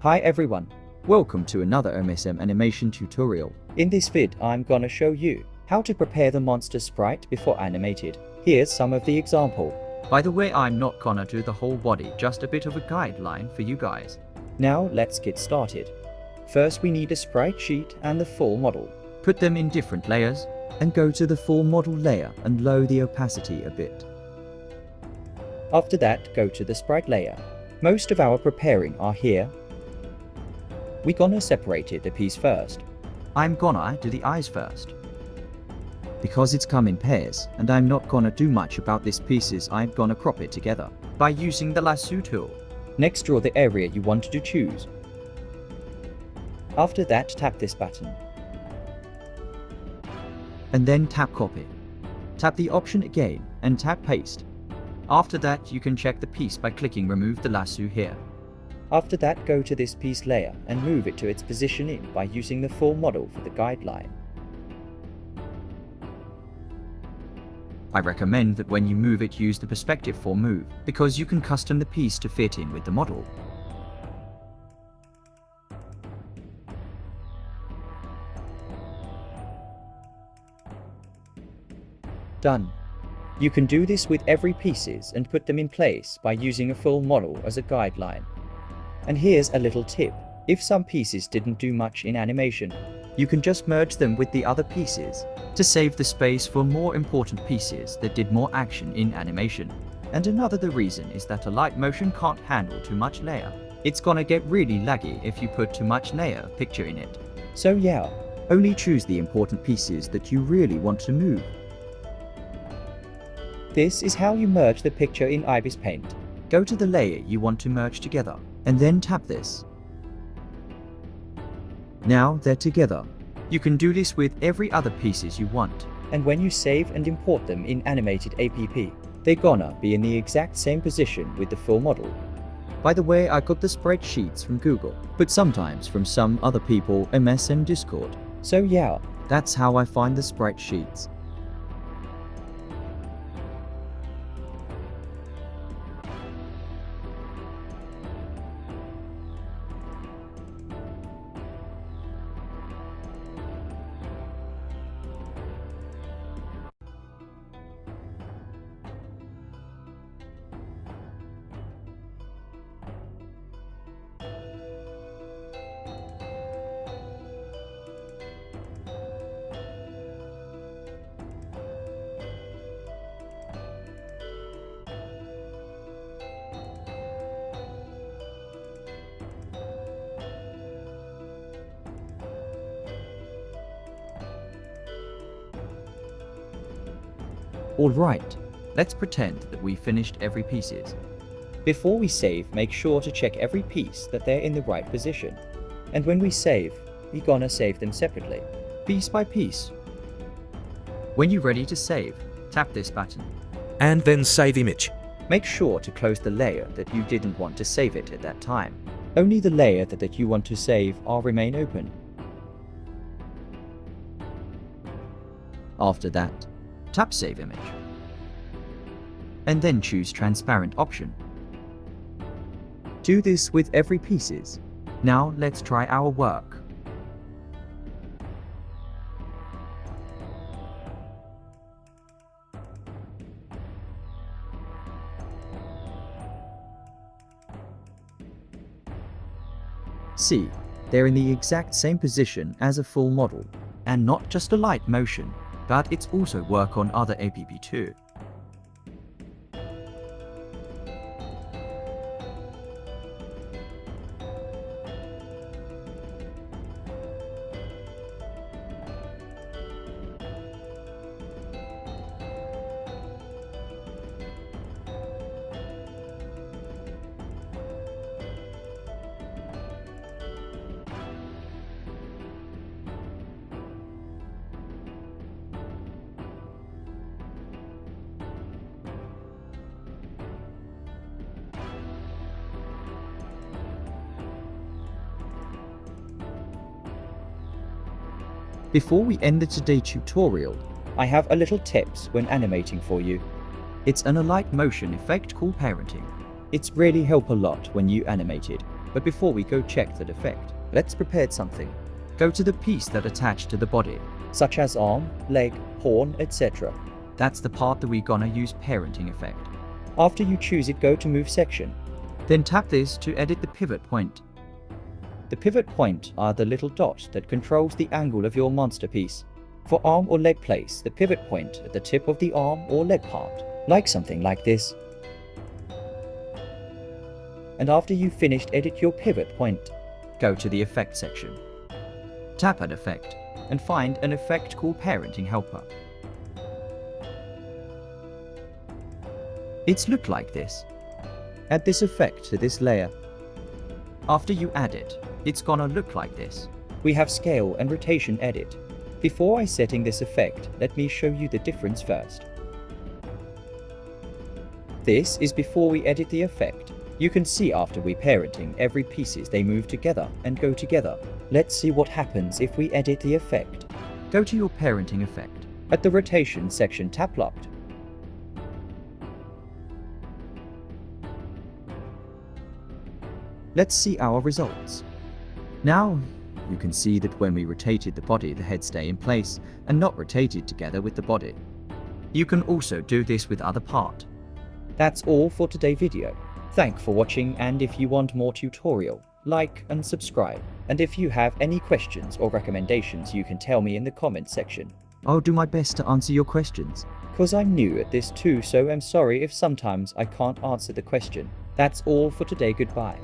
Hi everyone, welcome to another MSM animation tutorial. In this vid I'm gonna show you how to prepare the monster sprite before animated. Here's some of the example. By the way, I'm not gonna do the whole body, just a bit of a guideline for you guys. Now let's get started. First we need a sprite sheet and the full model. Put them in different layers and go to the full model layer and lower the opacity a bit. After that, go to the sprite layer. Most of our preparing are here. We're gonna separate the piece first. I'm gonna do the eyes first. Because it's come in pairs, and I'm not gonna do much about these pieces, I'm gonna crop it together by using the lasso tool. Next, draw the area you want to choose. After that, tap this button. And then tap copy. Tap the option again and tap paste. After that, you can check the piece by clicking remove the lasso here. After that, go to this piece layer and move it to its position in by using the full model for the guideline. I recommend that when you move it, use the perspective for move, because you can custom the piece to fit in with the model. Done. You can do this with every pieces and put them in place by using a full model as a guideline. And here's a little tip. If some pieces didn't do much in animation, you can just merge them with the other pieces to save the space for more important pieces that did more action in animation. And another reason is that Alight motion can't handle too much layer. It's gonna get really laggy if you put too much layer picture in it. So yeah, only choose the important pieces that you really want to move. This is how you merge the picture in Ibis Paint. Go to the layer you want to merge together, and then tap this. Now they're together. You can do this with every other pieces you want. And when you save and import them in animated app, they're gonna be in the exact same position with the full model. By the way, I got the spreadsheets from Google, but sometimes from some other people MSM Discord. So yeah, that's how I find the spreadsheets. Alright, let's pretend that we finished every pieces. Before we save, make sure to check every piece that they're in the right position. And when we save, we're gonna save them separately, piece by piece. When you're ready to save, tap this button. And then save image. Make sure to close the layer that you didn't want to save it at that time. Only the layer that you want to save will remain open. After that, tap Save Image. And then choose Transparent option. Do this with every pieces. Now let's try our work. See, they're in the exact same position as a full model, and not just a light motion, but it's also work on other app too. Before we end the today tutorial, I have a little tips when animating for you. It's an Alight motion effect called parenting. It's really help a lot when you animate it. But before we go check that effect, let's prepare something. Go to the piece that attached to the body, such as arm, leg, horn, etc. That's the part that we're gonna use parenting effect. After you choose it, go to move section. Then tap this to edit the pivot point. The pivot point are the little dot that controls the angle of your monster piece. For arm or leg, place the pivot point at the tip of the arm or leg part, like something like this. And after you've finished, edit your pivot point. Go to the effect section. Tap at effect and find an effect called parenting helper. It's look like this. Add this effect to this layer. After you add it, it's gonna look like this. We have scale and rotation edit. Before I setting this effect, let me show you the difference first. This is before we edit the effect. You can see after we parenting every pieces they move together and go together. Let's see what happens if we edit the effect. Go to your parenting effect. At the rotation section, tap locked. Let's see our results. Now, you can see that when we rotated the body, the head stay in place and not rotated together with the body. You can also do this with other part. That's all for today's video. Thanks for watching, and if you want more tutorial, like and subscribe. And if you have any questions or recommendations, you can tell me in the comment section. I'll do my best to answer your questions. Cause I'm new at this too, so I'm sorry if sometimes I can't answer the question. That's all for today, goodbye.